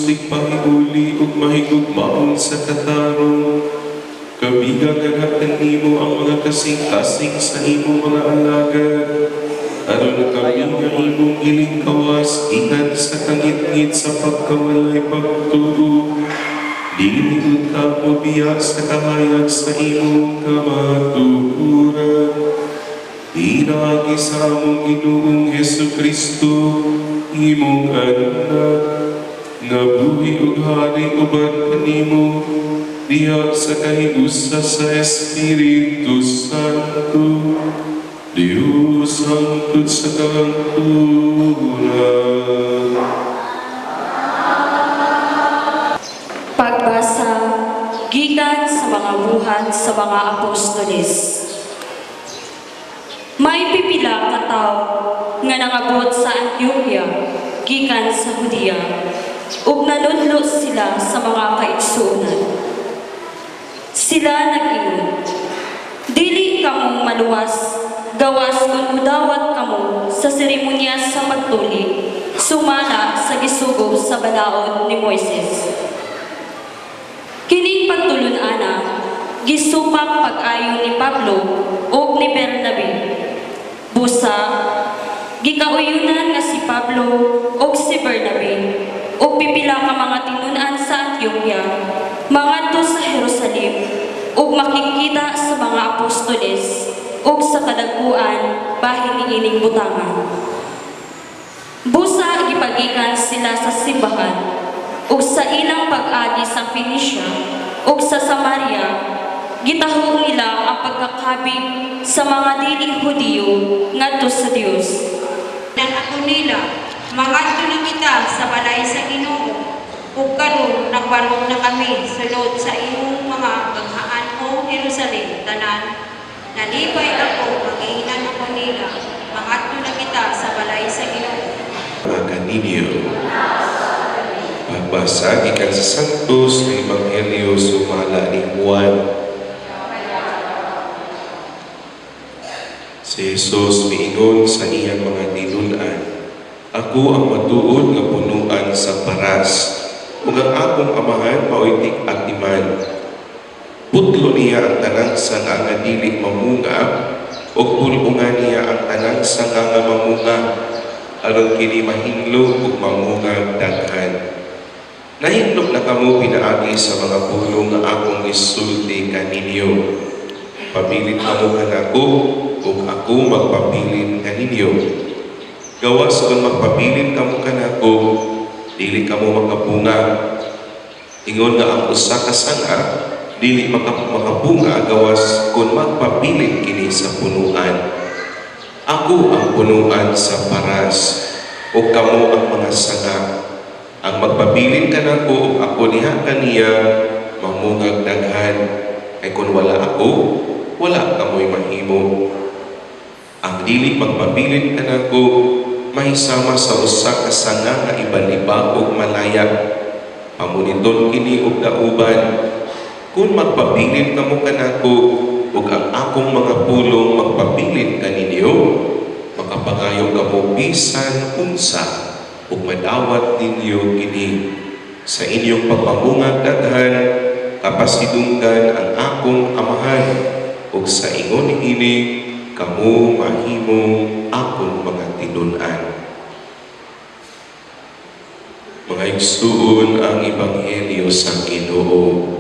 di pahiuli ug mahigugmaon sa katarong. Kabigang gagatan nimo ang mga kasing-kasing sa imong mga alagad. Aron kami nga imong gilingkawas, ikan sa kangit-ngit sa pagkawalay pagturo. Dili ka mo biya sa kahayag sa imong kamatuhuran. Pinagi sa among Ginoong Jesucristo, imong anak, nga buhi ug hari uban kanimo, diha sa kahigusa sa Espiritu Santo, Diyos hangtod sa kahangturan. Pagbasa gikan sa mga buhat sa mga apostoles. May pipila ka tawo nga nangabot sa Antioquia gikan sa Judea ug nanudlo sila sa mga kaigsuonan. Sila nag-ingon, dili kamong maluwas gawas kung udawat kamo sa seremonya sa pagtuli sumala sa gisugo sa balaod ni Moises. Kining pagtulon-ana, gisupak pag-ayo ni Pablo ug ni Bernabe. Busa, gikauyunan nga si Pablo ug si Bernabe ug pipila ka mga tinunan sa Antioquia, mangadto sa Jerusalem ug makikita sa mga apostoles ug sa kadagkuan bahin niining butangan. Busa gipagikan sila sa simbahan ug sa ilang pag-agi sa Phoenicia ug sa Samaria, gitaho nila ang pagkakabig sa mga dili Hudiyo ngadto sa Dios. Nang ako nila, mangadto na kita sa balay sa Ginoo, ug karon nagbarog na kami sulod sa imong mga paghaan o Jerusalem tanan. Nalipay ako, magiinan ako nila, mangadto na kita sa balay sa Ginoo. Mga ninyo, pagbasa gikan sa Santos na Ebanghelyo sumala ni Juan. Si Jesus miingon sa iyang mga tinunan, ako ang matuod nga punuan sa paras, ug ang akong amahan maoy tig-atiman. Putlo niya ang tanang sanga nga dili mamunga, ug pulungan niya ang tanang sanga nga mamunga, aron kini mahinlo ug mamunga daghan. Nahindog na kamo pinaagi sa mga pulong nga akong isulti kaninyo. Papilit kamo kanako, ug ako magpapilit kaninyo. Gawas kung magpapilit kamo kanako, dili kamo makabunga. Ingon nga ang usa ka sanga, dili makabunga gawas kung magpapilit kini sa punuan. Ako ang punuan sa paras, ug kamo ang mga sanga. Ang magpabilin ka na ko, ako niya kaniya, mamungag daghan. Ay kung wala ako, wala kamoy mahimo. Ang dili magpabilin ka na ko, mahisama sa usa ka sanga nga iban-iba ug malaya. Pamuniton kini ug dauban. Kung magpabilin kamo kanako, ug ang akong mga pulong magpabilin kaninyo, makapangayo kamo bisan unsa ug madawat ninyo kini sa inyong pagpamungag daghan, kapasidunggan ang akong amahan, ug sa ingon ini kamo mahimong akong mga tinunan. Mga igsuon ang Ebanghelyo sa Ginoo.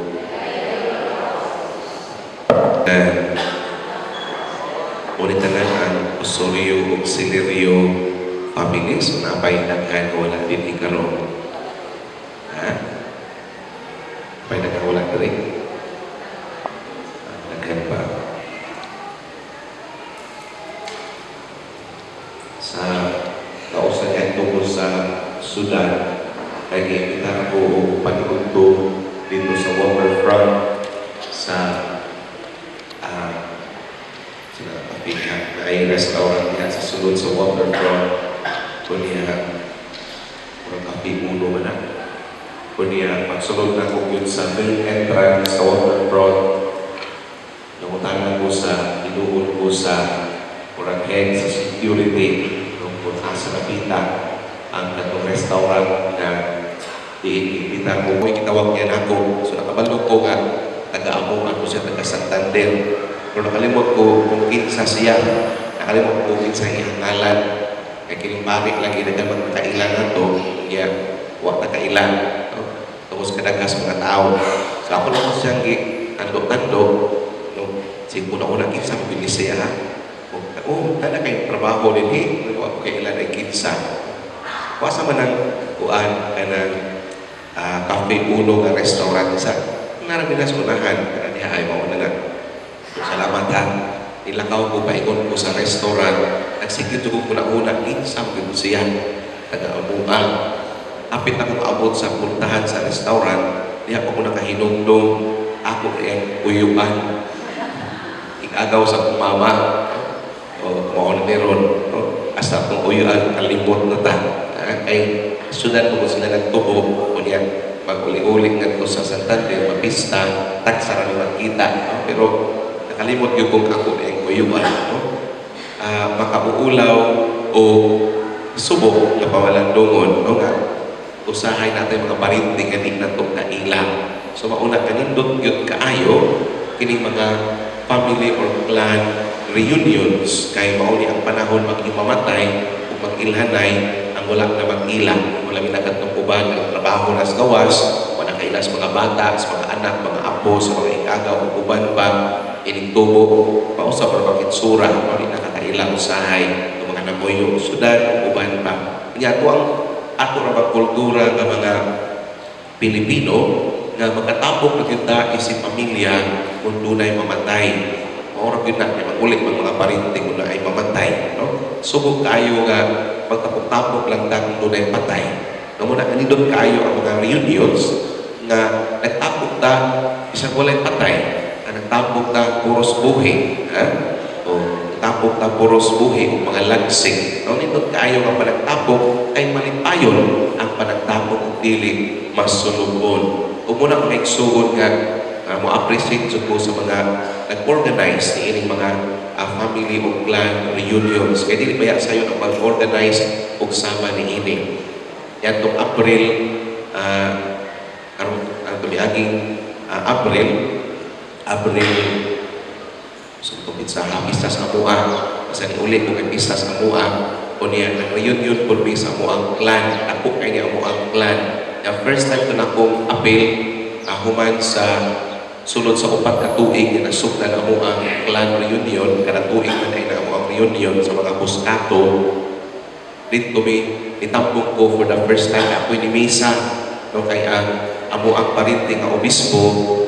Unitanan ang Osorio ug Silerio pabilis, napay daghan wala din ikaroon. Ha? Napay daghan wala din. Daghan pa. Sa kausan yan tungkol sa Sudan, kaya kita ko panikunto dito sa waterfront sa ay restaurant niya sa sulod sa waterfront. Kunya kurang kapi ulo man na. Kunya magsulod na ko yun sa main entrance sa waterfront. Nangutangan ko sa, inuun ko sa kurang head sa security nung kung asa nakita ang katong restaurant na iimbita ko, may kitawag niya na ako. So nakabalog ko nga, taga-amo ako siya, taga-Santander. Pero nakalimot ko kung kinsa siya, nakalimot ko kinsa iyang ngalan. Kaya kinimbari lagi na naman nakailan na to, kaya huwag nakailan. No? Tapos kadagas mga tao. So ako lang ko siyang ando-ando, no? Siguro na ko na kinsa, mabilis siya ha. Tanda kayong trabaho din eh. Huwag ko kailan ay kinsa. Kuwasa man ang kuan ka ng Cafe Uno nga restaurant sa narabinas unahan kana diha ay mao na. Salamat ha. Nilakaw ko paikon ko sa restaurant. Nagsigit ko una insam gid siya taga-abuan. Apit ako maabot sa puntahan sa restaurant, diha ko nakahinumdum ako kay uyuban. Igagaw sa mama. O mao na meron, no? Asa akong uyuan kalimot na ta. Kay sudan ko sila nagtubo o niya mag-uli-uli nga ko sa Santander, mapista, tagsara naman kita. No? Pero nakalimot yung kung ako na yung kuyuan. No? Makabuulaw o subok na pawalang dungon. No? Nga, usahay natin mga parinti nga di na itong kailang. So mauna kanindot yun kaayo, kining mga family or clan reunions kay mauni ang panahon mag-imamatay o mag-ilhanay ang wala na mag-ilang. Wala minagat ng uban ang trabaho na sa gawas, wala kailas mga bata, sa mga anak, mga apo, sa mga ikagaw, uban pa, inigtubo, pausap or pakitsura, wala nakakailang usahay, ng mga namoyong sudan, uban pa. Kanya ito ang ato na kultura ng mga Pilipino na magkatapok na kita isip pamilya kung dunay mamatay. Maurap yun na, magulit mga parinting kung na ay mamatay. No? Subok kayo nga magtapok-tapok lang ta kung dunay patay. Ngamuna, kanidot kayo ang mga reunions nga nagtapok ta isang walay patay. Nagtapok ta puros buhi. O nagtapok ta puros buhi o mga lagsing. No? Nindot kayo nga panagtapok ay malipayon ang panagtapok ng dili masulubon. Kung muna ang maigsugon nga mo-appreciate ko sa mga nag-organize ni ining mga family o clan reunions. Kaya dili baya sa'yo ang mag-organize o sama ni ini. Yan itong April, tumiaging April, so itong sa pista sa Amua, sa niuli kung ang pista sa Amua, o niya, ang reunion po sa Amuang clan, ako kay niya Amuang clan. The first time ko na akong appeal, human sa sulod sa upat ka tuig na nasugdan ang ang clan reunion, kada tuig man ay na ang reunion sa mga buskato. Dito nitampok ko for the first time ako ni Misa, no, kay ang amo ang parinti nga obispo,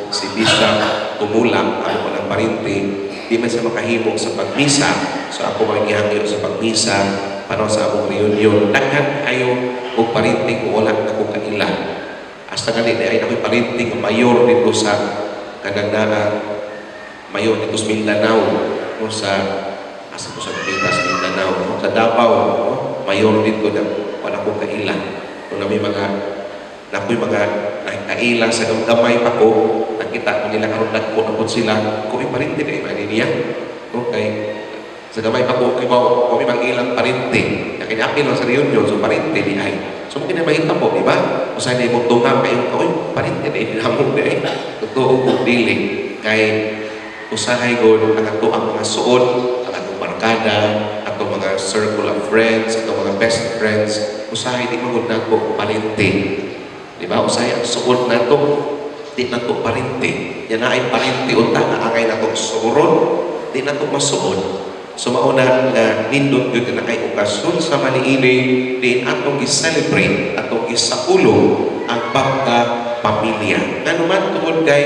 si Bishop Tumulak, ano ang parinti, di man siya makahimog sa pagmisa. So ako magihangyo sa pagmisa, paano sa among reunion. Daghan kayo o parinti ko wala na kong kanila. Hasta nga ay ako'y parinti nga mayor dito sa kanagdana mayor dito sa Mindanao, no, sa asa ko sa Pitas, Mindanao, no, sa Davao, no, mayor dito na wala kong kaila. No, na may mga kaila sa gamay pa ko, nakita ko nila karon nagpunapot sila, kung may parinti na iba niya, no, kay sa gamay pa ko, kung may mag-ilang parinti, kaya apil sa reunion, so parinti ni ay. So mungkin na mahita po, di ba? Kung saan na imugtungan kayo, parinti na inamog na eh. Totoo kong dili. Kay usahay ko ang ato ang mga suod, ang atong barkada, atong mga circle of friends, atong mga best friends, usahay di magod na ko parinti. Di ba? Usahay ang suod na to, di na to parinti. Yan na ay parinti unta na angay na to suron, di na to masuod. So mauna nga nindot yun na kay okasyon sa maniini din atong i-celebrate, atong isaulong ang pagka-pamilya. Nga naman tungod kay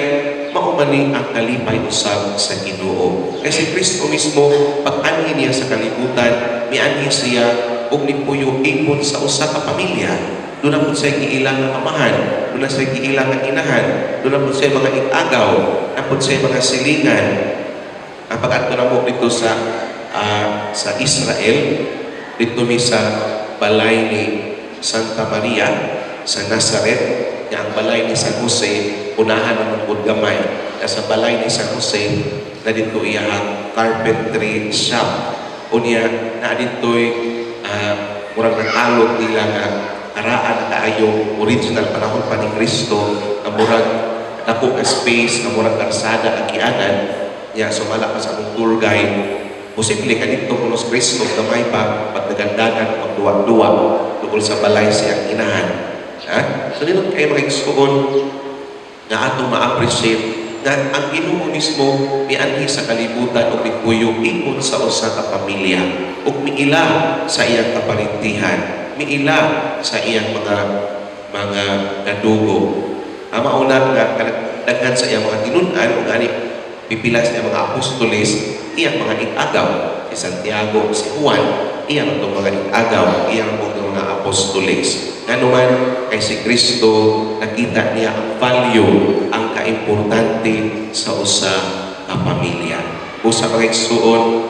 maumani ang kalipay usab sa Ginoo. Kasi Kristo mismo, pag-anhin niya sa kalibutan, mianhin siya og nipuyo ipon sa usa ka pamilya. Doon na po siya giilang ng amahan, doon na siya giilang ng inahan, doon na po siya mga itagaw, na po siya mga silingan. Ang pag-ato na mo dito sa Israel, dito mi sa balay ni Santa Maria sa Nazareth, ang balay ni San Jose, unahan ng mga gamay. Sa balay ni San Jose, na dito iyang carpentry shop. O niya, na dito'y murang nag-alog nila nga araan na kaayong original panahon pa ni Kristo na murag dako ka space na murag karsada agianan niya sumala ka sa akong tour guide. Posible ka dito kung si Kristo gamay pa pagdagandagan magduwa-duwa tungkol sa balay siyang inahan. Ha? So dito kayo mag-igsuon na atong ma-appreciate na ang Ginoo mismo mianhi sa kalibutan o pikuyo ingon sa usa ka pamilya ug miila sa iyang kaparintihan, miila sa iyang mga kadugo. Ang mauna nga daghan sa iyang mga tinun-an ug ani pipilas niya mga apostoles, iyang mga ig-agaw, si Santiago, si Juan, iyang itong mga ig-agaw, iyang mga apostoles. Nga naman, kay si Kristo, nakita niya ang value, ang kaimportante sa usa ka pamilya. Usa ka igsuon,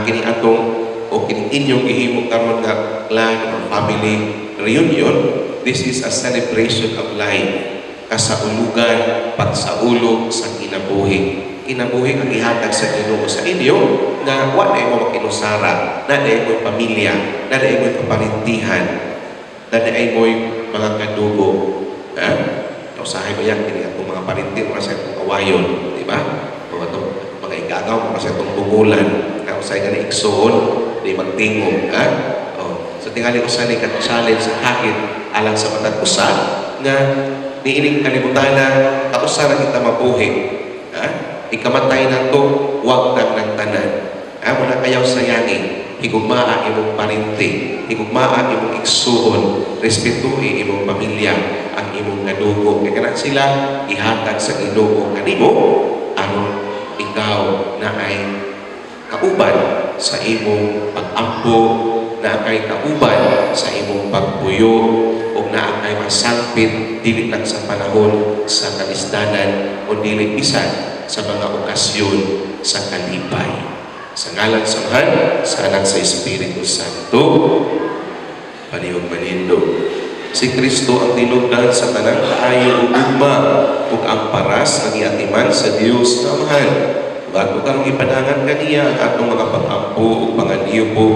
kini atong o kini inyong gihimo karon nga clan or family reunion, this is a celebration of life. Kasaulugan, pagsaulog sa kinabuhi. Kinabuhi ang ihatag sa Ginoo sa inyo na wa na mo makinusara, na mo pamilya, na mo kaparintihan, na mo mga kadugo. Usahay mo yan, kini atong mga parintin, mga sa itong kawayon, di ba? Mga igagaw, mga sa itong bungulan, na usahay ka na iksoon, di magtingog. So tingali usahay ka challenge sa hakit alang sa matag usan nga niining kalibutan na kausara kita mabuhi. Ikamatay na to, huwag nang tanan. Muna kayaw sayangin, higugmaa imong parinti, higugmaa imong igsuon, respetuhi imong pamilya, ang imong kadugo. Kaya na sila ihatag sa Ginoo kanimo, aron ikaw na ay kauban sa imong pag-ampo, na ay kauban sa imong pagpuyo, o na ay masangpit dili lang sa panahon sa kalisdanan o dili bisan sa mga okasyon sa kalipay. Sa ngalan sa Mahal, sa Anak sa Espiritu Santo, panihog manindog. Si Kristo ang tinugdan sa tanang kaayo ug ugma ug ang paras ang iatiman sa Dios na mahal. Bago karong ipanangan kaniya ang atong mga pag-ampo ug panganiupo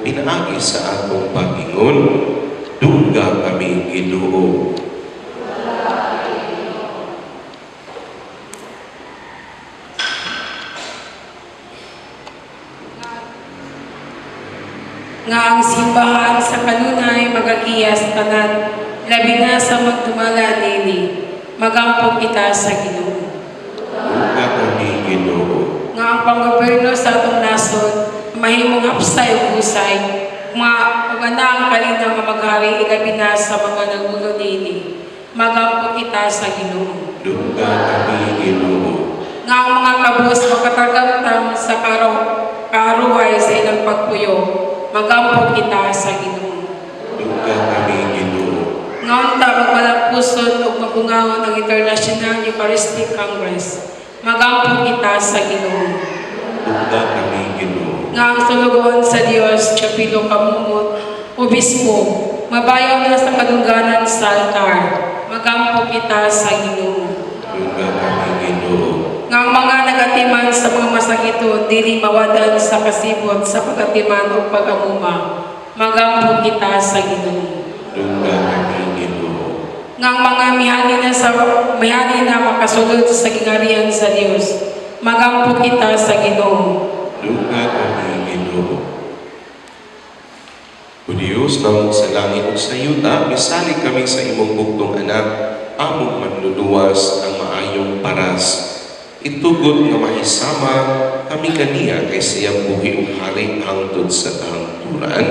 pinaagi sa atong Panginoon, dungga kami Ginoo. Nga ang simbahan sa kanunay magagiyas tanan, labi na sa magdumala nini, magampong kita sa Ginoo. Dungga kami Ginoo. Nga ang panggobyerno sa atong nasod, mahimong hapsay ug husay, ugana ang kalinang nga maghari ilabi na sa mga nagulo nini, magampong kita sa Ginoo. Dungga kami Ginoo. Nga ang mga kabus makatargamtam sa karuhay sa ilang pagpuyo, magampong kita sa Ginoo. Dungga kami Ginoo. Ngayon magmalagpuson ug mabungangon ang International Eucharistic Congress, magampong kita sa Ginoo. Dungga kami Ginoo. Nga ang sulugon sa Dios, Chapilo Kamumot, Obispo, mabayaw na sa kadungganan sa altar, magampong kita sa Ginoo. Dungga kami Ginoo. Nga ang mga nagatiman sa mga masakito, dili mawadan sa kasibot sa pagatiman o pag-amuma, magampong kita sa Ginoo. Dungga kami Ginoo. Nga ang mga mihani na makasulod sa gingarian sa Dios, magampong kita sa Ginoo. Dungga kami Ginoo. O Diyos, nang sa langit ug sa yuta, misalig kami sa imong bugtong anak, among manluluwas ang maayong paras. Itugod nga mahisama kami kaniya kay siyang buhi ug hari hangtod sa kahangturan.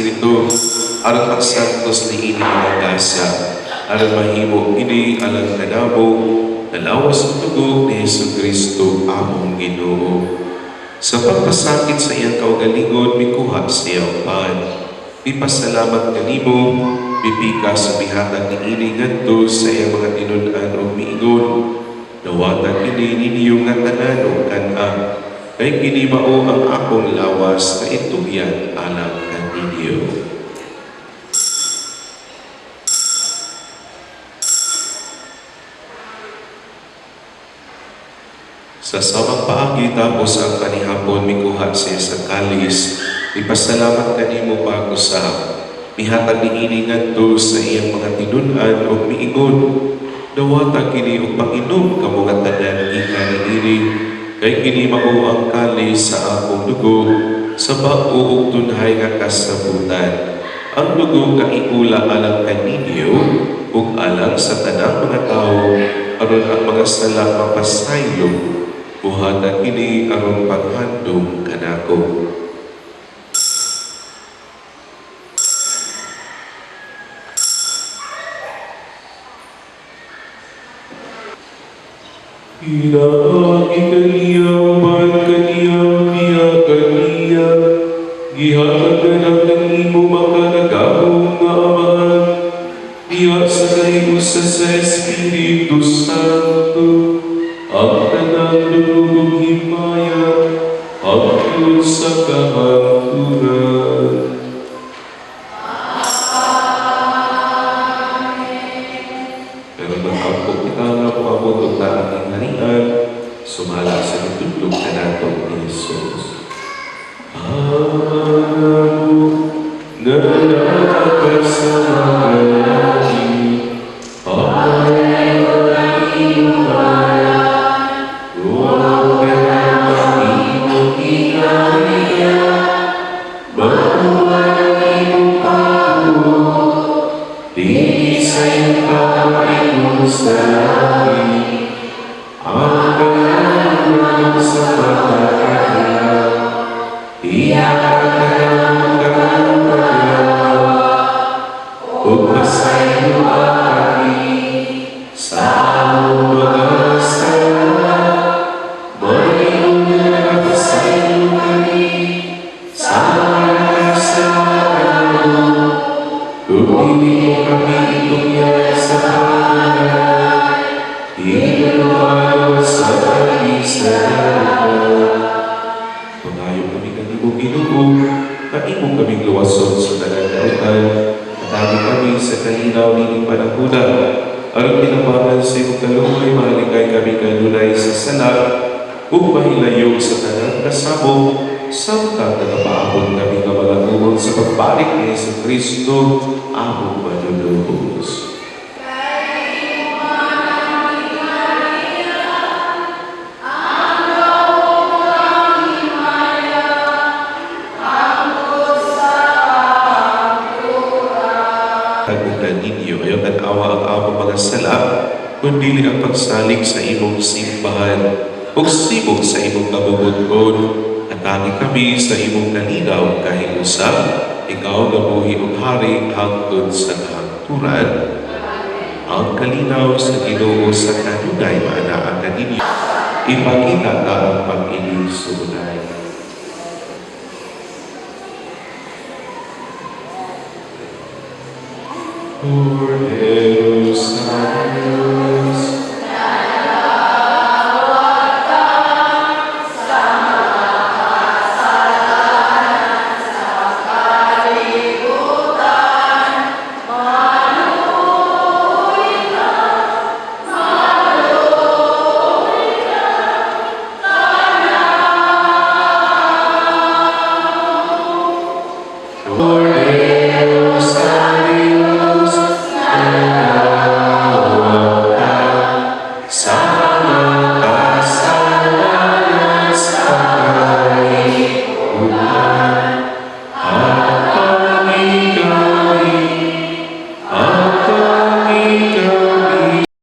Espiritu, aron magsantos ni ini mga gasa, aron mahimo ini alang kanamo, nalawas ang tugog ni Jesucristo among Ginoo. Sa pagpasakit sa iyang kaugalingon, mikuha sa iyang pan. Ipasalamat kanimo, pipika sa bihatag ni ini ngadto sa iyang mga tinun-an o miingon. Nawatag ini ninyo nga tanan o kan-am, kay kini mao ang akong lawas na ituyan alang kaninyo. Sa samang paagi tapos ang kanihapon mikuha siya sa kalis, ipasalamat kanimo pa sa mihatag ni ini ngadto sa iyang mga tinun-an o miingon. Nawatag kini og panginom kamo nga tanan ika ni ini, kay kini mao ang kalis sa akong dugo sa bao ug tunhay nga kasabutan. Ang dugo kaikula alang kaninyo ug alang sa tanang mga tawo aron ang mga sala mapasaylo. Buhatan ini aron paghandom kanako. Inaagi kaniya, man kaniya, niya kaniya, gihatagan ang kanimo makanagahong nga amahan, niya sa kanimo sa Espiritu Santo, ang tanang lulugong himaya, hangtod sa kahangturan. Pero magkapog kita nga po ang mutong na ating harian, sumala sa tutulog na nato ni Jesus. Amano na nalakas sa mga langit, ay ang Pangayong kami kanimo Ginoo, na imong kaming luwason sa dalang kautan, atagi kami sa kalinaw nining panahuna, aron pinabangan sa imong kalungay, mahaligay kami kanunay sa sala, ug mahilayog sa tanang kasabong, samtang nagapaabot kami kamalangumon sa pagbalik ni Jesucristo, among manunubos. Tagutan ninyo, ayaw tanawa ang among mga sala, kundi ang pagsalig sa imong simbahan, ug sibog sa imong kabubuton, atagi kami sa imong kalinaw kahit usap, ikaw na buhi ug hari hangtod sa kahangturan. Ang kalinaw sa Ginoo sa kanunay maanaan kaninyo, ipakita ta ang pag-inisunay. Por Deus,